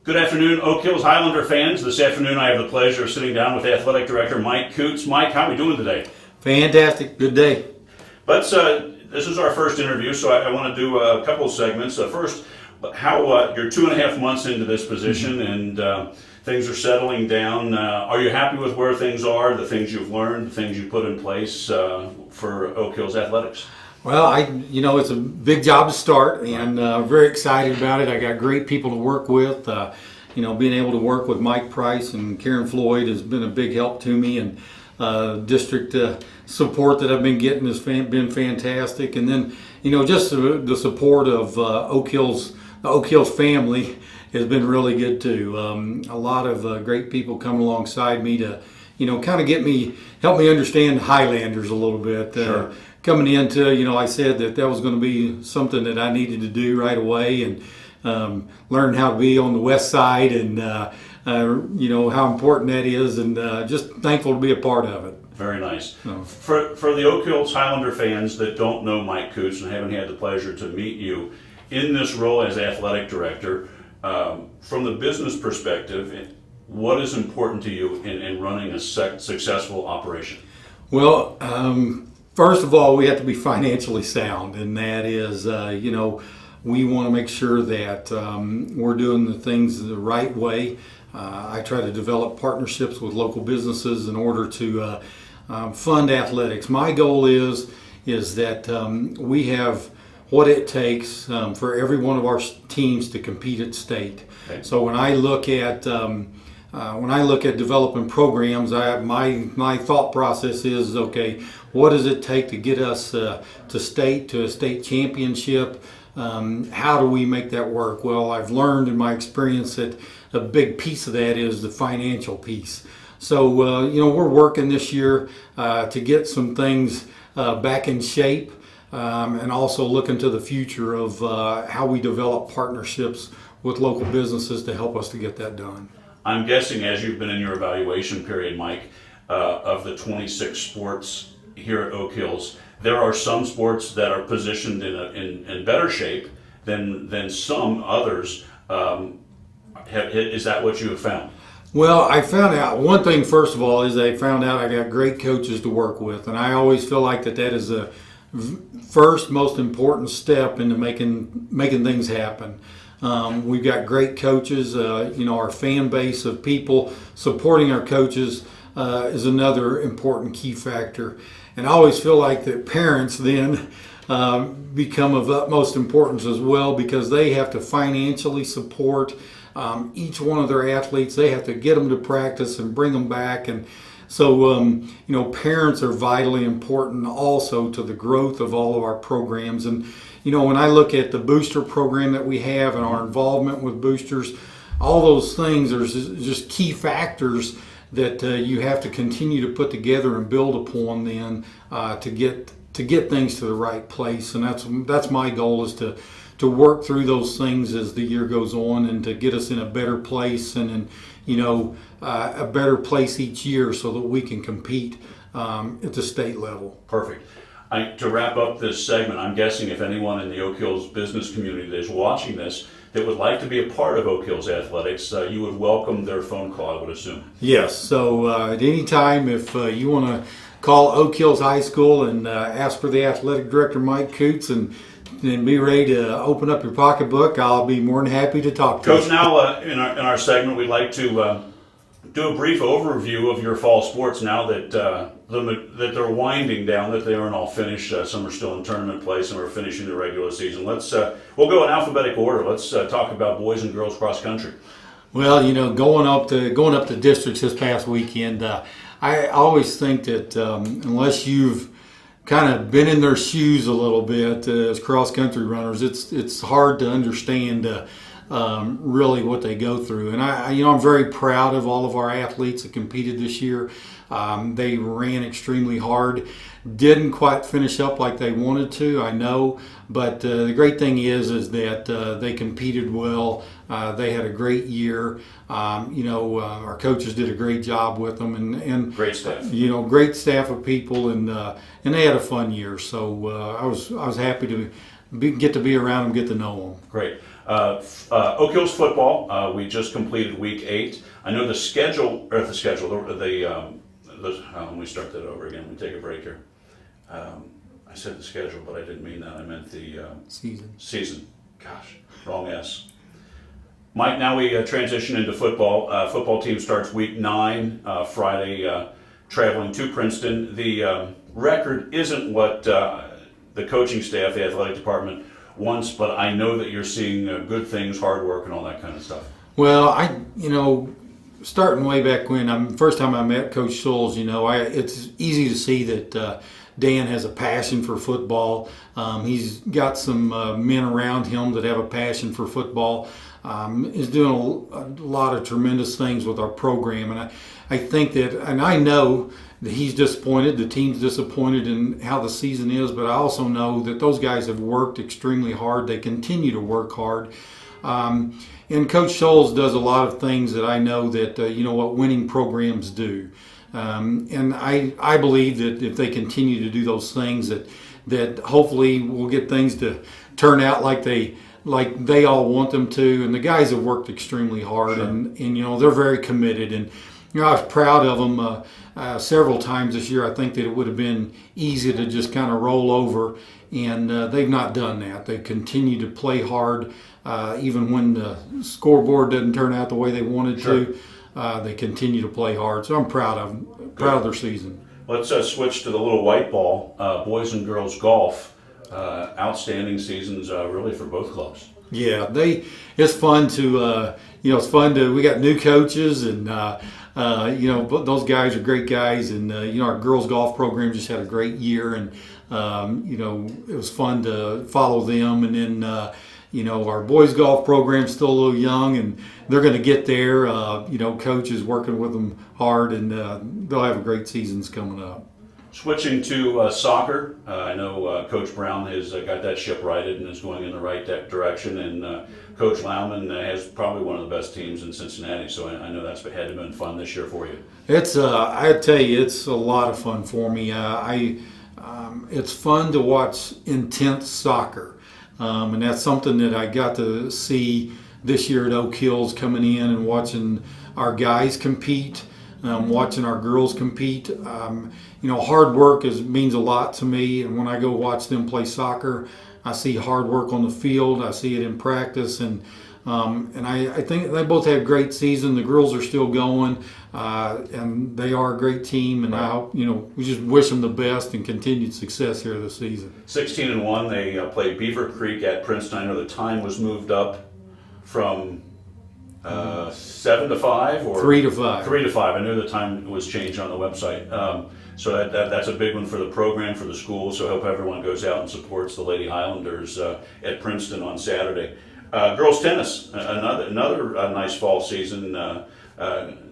Good afternoon, Oak Hills Highlander fans. This afternoon I have the pleasure of sitting down with Athletic Director Mike Coots. Mike, how are we doing today? Fantastic. Good day. This is our first interview, so I want to do a couple of segments. First, how you're 2.5 months into this position and things are settling down. Are you happy with where things are, the things you've learned, the things you put in place for Oak Hills Athletics? Well, it's a big job to start, and very excited about it. I got great people to work with. Being able to work with Mike Price and Karen Floyd has been a big help to me, and district support that I've been getting has been fantastic. And then, just the support of the Oak Hills family has been really good too. A lot of great people coming alongside me to, kind of help me understand Highlanders a little bit. Sure. Coming into, I said that was going to be something that I needed to do right away, and learn how to be on the west side, and how important that is, and just thankful to be a part of it. Very nice. For the Oak Hills Highlander fans that don't know Mike Coots and haven't had the pleasure to meet you in this role as athletic director, from the business perspective, what is important to you in running a successful operation? Well, first of all, we have to be financially sound, and that is, we want to make sure that we're doing the things the right way. I try to develop partnerships with local businesses in order to fund athletics. My goal is that we have what it takes for every one of our teams to compete at state. Okay. So when I look at developing programs, my thought process is, okay, what does it take to get us to a state championship? How do we make that work? Well, I've learned in my experience that a big piece of that is the financial piece. So, we're working this year to get some things back in shape, and also looking to the future of how we develop partnerships with local businesses to help us to get that done. I'm guessing, as you've been in your evaluation period, Mike, of the 26 sports here at Oak Hills, there are some sports that are positioned in better shape than some others. Is that what you have found? Well, I found out one thing, first of all, is I found out I got great coaches to work with, and I always feel like that is the first most important step into making things happen. We've got great coaches. Our fan base of people supporting our coaches is another important key factor. And I always feel like that parents then become of utmost importance as well, because they have to financially support each one of their athletes. They have to get them to practice and bring them back. And so, parents are vitally important also to the growth of all of our programs. And, when I look at the booster program that we have and our involvement with boosters, all those things are just key factors that you have to continue to put together and build upon then to get things to the right place. And that's my goal, is to work through those things as the year goes on, and to get us in a better place, and a better place each year, so that we can compete at the state level. Perfect. To wrap up this segment, I'm guessing if anyone in the Oak Hills business community that is watching this that would like to be a part of Oak Hills Athletics, you would welcome their phone call, I would assume. Yes. So at any time, if you want to call Oak Hills High School and ask for the athletic director, Mike Coots, and be ready to open up your pocketbook, I'll be more than happy to talk to you. Coach, now in our segment, we'd like to do a brief overview of your fall sports now that they're winding down, that they aren't all finished. Some are still in tournament play, some are finishing the regular season. We'll go in alphabetic order. Let's talk about boys and girls cross country. Well, going up to districts this past weekend, I always think that unless you've kind of been in their shoes a little bit as cross country runners, it's hard to understand really what they go through. And I'm very proud of all of our athletes that competed this year. They ran extremely hard. Didn't quite finish up like they wanted to, I know, but the great thing is that they competed well. They had a great year. Our coaches did a great job with them, and great staff. Great staff of people, and they had a fun year. So I was happy to get to be around them, get to know them. Great. Oak Hills football, we just completed week 8. I know the schedule, let me start that over again. Let me take a break here. I said the schedule, but I didn't mean that. I meant the season. Gosh, wrong S. Mike, now we transition into football. Football team starts week 9, Friday, traveling to Princeton. The record isn't what the coaching staff, the athletic department wants, but I know that you're seeing good things, hard work, and all that kind of stuff. Well, starting way back when, first time I met Coach Schulz, it's easy to see that Dan has a passion for football. He's got some men around him that have a passion for football. Is doing a lot of tremendous things with our program, and I think that, and I know that he's disappointed, the team's disappointed in how the season is, but I also know that those guys have worked extremely hard. They continue to work hard. And Coach Scholes does a lot of things that I know that, what winning programs do. And I believe that if they continue to do those things, that hopefully we'll get things to turn out like they all want them to. And the guys have worked extremely hard, sure. and they're very committed. And I was proud of them several times this year. I think that it would have been easy to just kind of roll over, and they've not done that. They continue to play hard, even when the scoreboard doesn't turn out the way they wanted sure. to. They continue to play hard, so I'm proud of them, proud of their season. Let's switch to the little white ball, boys and girls golf. Outstanding seasons, really, for both clubs. Yeah, it's fun to we got new coaches, and those guys are great guys, and our girls golf program just had a great year, and it was fun to follow them. And then our boys golf program's still a little young, and they're going to get there. Coach is working with them hard, and they'll have great seasons coming up. Switching to soccer, I know Coach Brown has got that ship righted and is going in the right direction, and Coach Lauman has probably one of the best teams in Cincinnati, so I know that's had to been fun this year for you. It's I tell you, it's a lot of fun for me. It's fun to watch intense soccer, and that's something that I got to see this year at Oak Hills, coming in and watching our guys compete. Watching our girls compete. Hard work means a lot to me, and when I go watch them play soccer, I see hard work on the field. I see it in practice, and I think they both have great season. The girls are still going, and they are a great team, and we just wish them the best and continued success here this season. 16-1, they played Beaver Creek at Princeton. I know the time was moved up from 7 to 5 or 3 to 5. 3 to 5. I knew the time was changed on the website. So that's a big one for the program, for the school. So I hope everyone goes out and supports the Lady Highlanders at Princeton on Saturday. Girls tennis, another nice fall season.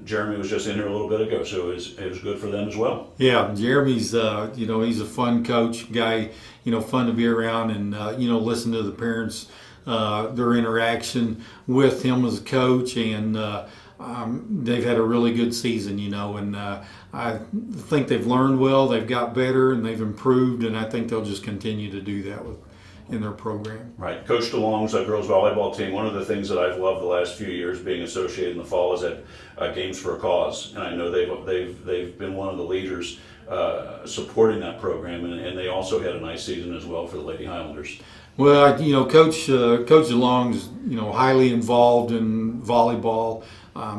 Jeremy was just in here a little bit ago, so it was good for them as well. Yeah, Jeremy's he's a fun coach guy. Fun to be around, and listen to the parents. Their interaction with him as a coach, and they've had a really good season, and I think they've learned well, they've got better, and they've improved, and I think they'll just continue to do that in their program. Right. Coach DeLong's girls volleyball team, one of the things that I've loved the last few years being associated in the fall is that Games for a Cause, and I know they've been one of the leaders supporting that program, and they also had a nice season as well for the Lady Highlanders. Well, Coach DeLong's highly involved in volleyball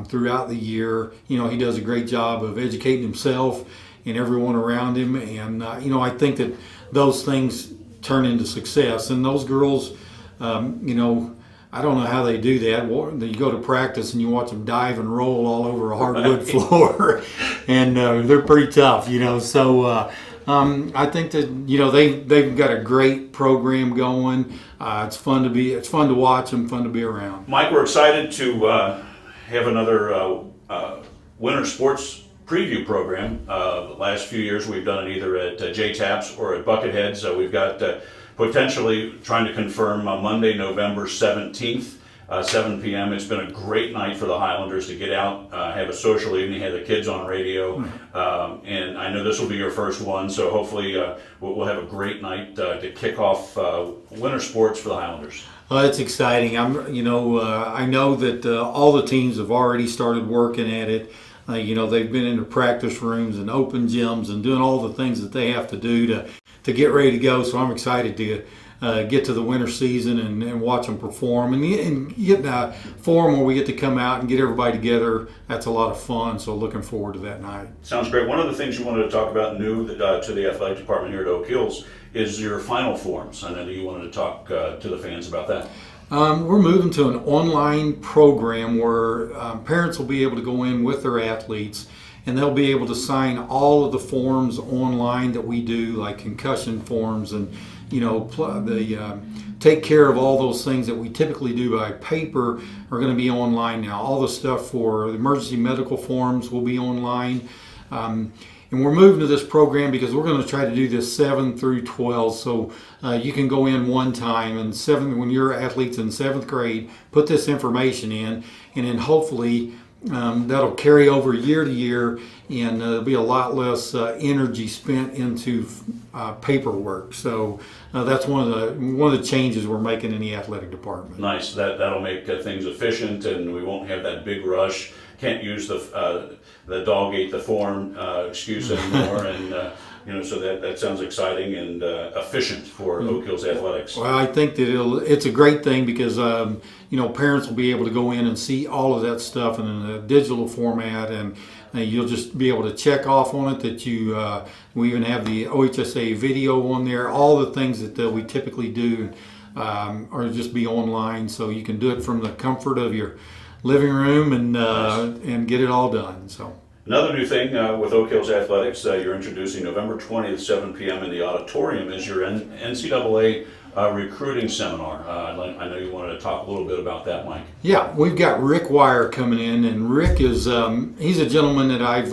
throughout the year. He does a great job of educating himself and everyone around him, and I think that those things turn into success. And those girls, I don't know how they do that. You go to practice and you watch them dive and roll all over a hardwood floor, and they're pretty tough. So. I think that they've got a great program going. It's fun to watch them, fun to be around. Mike, we're excited to have another winter sports preview program. The last few years we've done it either at J-Taps or at Bucketheads. We've got potentially trying to confirm Monday, November 17th 7 p.m. It's been a great night for the Highlanders to get out, have a social evening, have the kids on radio, and I know this will be your first one, so hopefully we'll have a great night to kick off winter sports for the Highlanders. It's exciting. I know that all the teams have already started working at it. They've been into practice rooms and open gyms and doing all the things that they have to do to get ready to go. So I'm excited to get to the winter season and watch them perform and get in a forum where we get to come out and get everybody together. That's a lot of fun. So looking forward to that night. Sounds great. One of the things you wanted to talk about new to the athletic department here at Oak Hills is your final forms. I know that you wanted to talk to the fans about that. We're moving to an online program where parents will be able to go in with their athletes and they'll be able to sign all of the forms online that we do, like concussion forms and take care of all those things that we typically do by paper are going to be online now. All the stuff for the emergency medical forms will be online. And we're moving to this program because we're going to try to do this 7 through 12. So you can go in one time and when your athlete's in 7th grade, put this information in, and then hopefully that'll carry over year to year, and there'll be a lot less energy spent into paperwork. So that's one of the changes we're making in the athletic department. Nice. That'll make things efficient, and we won't have that big rush. Can't use the dog ate the form excuse anymore, and so that sounds exciting and efficient for Oak Hills athletics. Well, I think that it's a great thing because parents will be able to go in and see all of that stuff in a digital format, and you'll just be able to check off on it that we even have the OHSA video on there. All the things that we typically do are just be online, so you can do it from the comfort of your living room and get it all done. So. Another new thing with Oak Hills Athletics, you're introducing November 20th, 7 p.m. in the auditorium is your NCAA recruiting seminar. I know you wanted to talk a little bit about that, Mike. Yeah, we've got Rick Wire coming in, and Rick is he's a gentleman that I've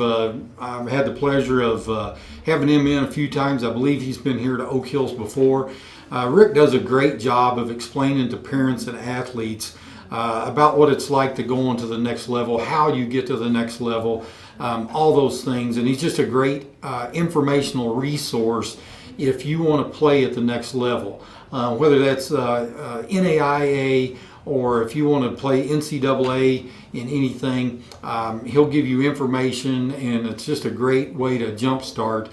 had the pleasure of having him in a few times. I believe he's been here to Oak Hills before. Rick does a great job of explaining to parents and athletes about what it's like to go on to the next level, how you get to the next level, all those things. And he's just a great informational resource if you want to play at the next level, whether that's NAIA or if you want to play NCAA in anything. He'll give you information, and it's just a great way to jumpstart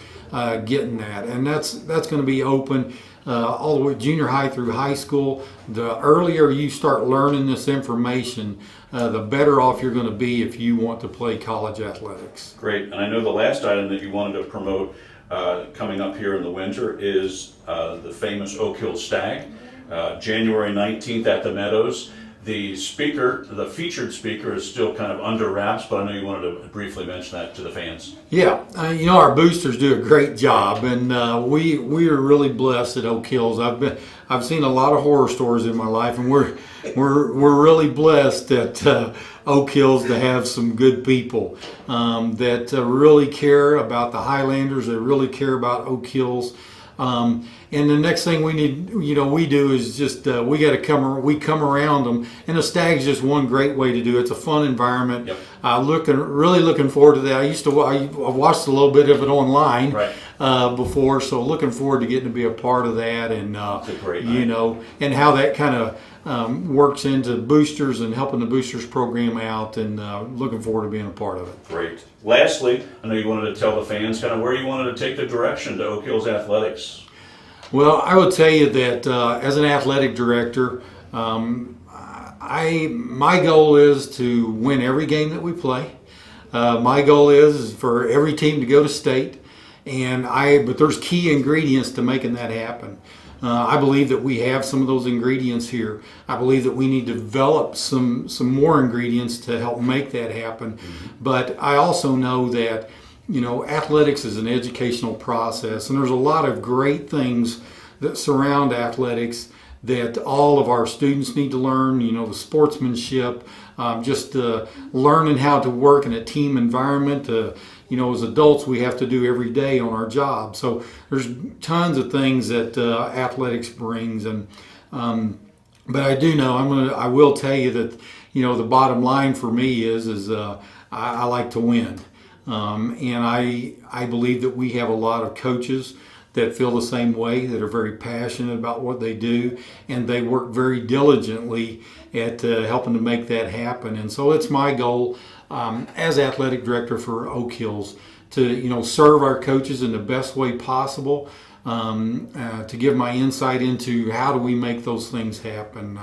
getting that. And that's going to be open all the way junior high through high school. The earlier you start learning this information, the better off you're going to be if you want to play college athletics. Great. And I know the last item that you wanted to promote coming up here in the winter is the famous Oak Hills Stag, January 19th at the Meadows. The featured speaker is still kind of under wraps, but I know you wanted to briefly mention that to the fans. Yeah, our boosters do a great job, and we are really blessed at Oak Hills. I've seen a lot of horror stories in my life, and we're really blessed at Oak Hills to have some good people that really care about the Highlanders, that really care about Oak Hills. And the next thing we do is just we come around them, and the Stag's just one great way to do it. It's a fun environment. Yep. Really looking forward to that. I watched a little bit of it online before, so looking forward to getting to be a part of that, and it's a great night. And how that kind of works into boosters and helping the boosters program out, and looking forward to being a part of it. Great. Lastly, I know you wanted to tell the fans kind of where you wanted to take the direction to Oak Hills Athletics. Well, I would tell you that as an athletic director, my goal is to win every game that we play. My goal is for every team to go to state, but there's key ingredients to making that happen. I believe that we have some of those ingredients here. I believe that we need to develop some more ingredients to help make that happen. Mm-hmm. But I also know that athletics is an educational process, and there's a lot of great things that surround athletics that all of our students need to learn. The sportsmanship, just learning how to work in a team environment. As adults, we have to do every day on our job. So there's tons of things that athletics brings, and But I do know I will tell you that the bottom line for me is I like to win, and I believe that we have a lot of coaches that feel the same way, that are very passionate about what they do, and they work very diligently at helping to make that happen. And so it's my goal as athletic director for Oak Hills to serve our coaches in the best way possible, to give my insight into how do we make those things happen.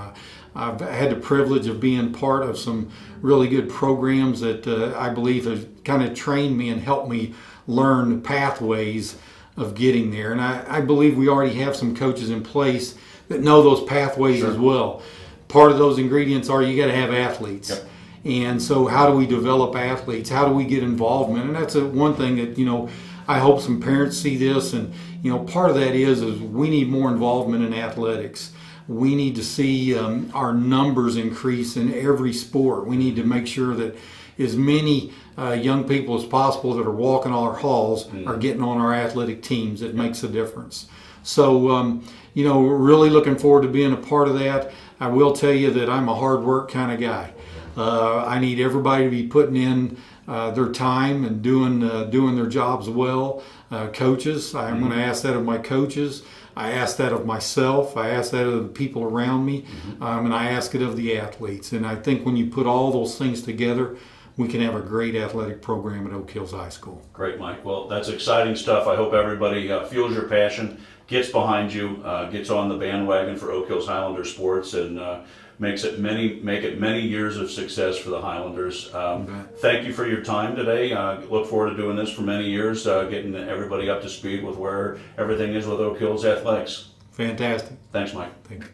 I've had the privilege of being part of some really good programs that I believe have kind of trained me and helped me learn pathways of getting there. And I believe we already have some coaches in place that know those pathways as well. Part of those ingredients are you got to have athletes. Yep. And so how do we develop athletes? How do we get involvement? And that's one thing that, I hope some parents see this. And, part of that is we need more involvement in athletics. We need to see our numbers increase in every sport. We need to make sure that as many young people as possible that are walking our halls are getting on our athletic teams. It makes a difference. So, we're really looking forward to being a part of that. I will tell you that I'm a hard work kind of guy. I need everybody to be putting in their time and doing their jobs well. Coaches, I'm going to ask that of my coaches. I ask that of myself. I ask that of the people around me, and I ask it of the athletes. And I think when you put all those things together, we can have a great athletic program at Oak Hills High School. Great, Mike. Well, that's exciting stuff. I hope everybody feels your passion, gets behind you, gets on the bandwagon for Oak Hills Highlander sports, and make it many years of success for the Highlanders. Thank you for your time today. Look forward to doing this for many years, getting everybody up to speed with where everything is with Oak Hills athletics. Fantastic. Thanks, Mike. Thank you.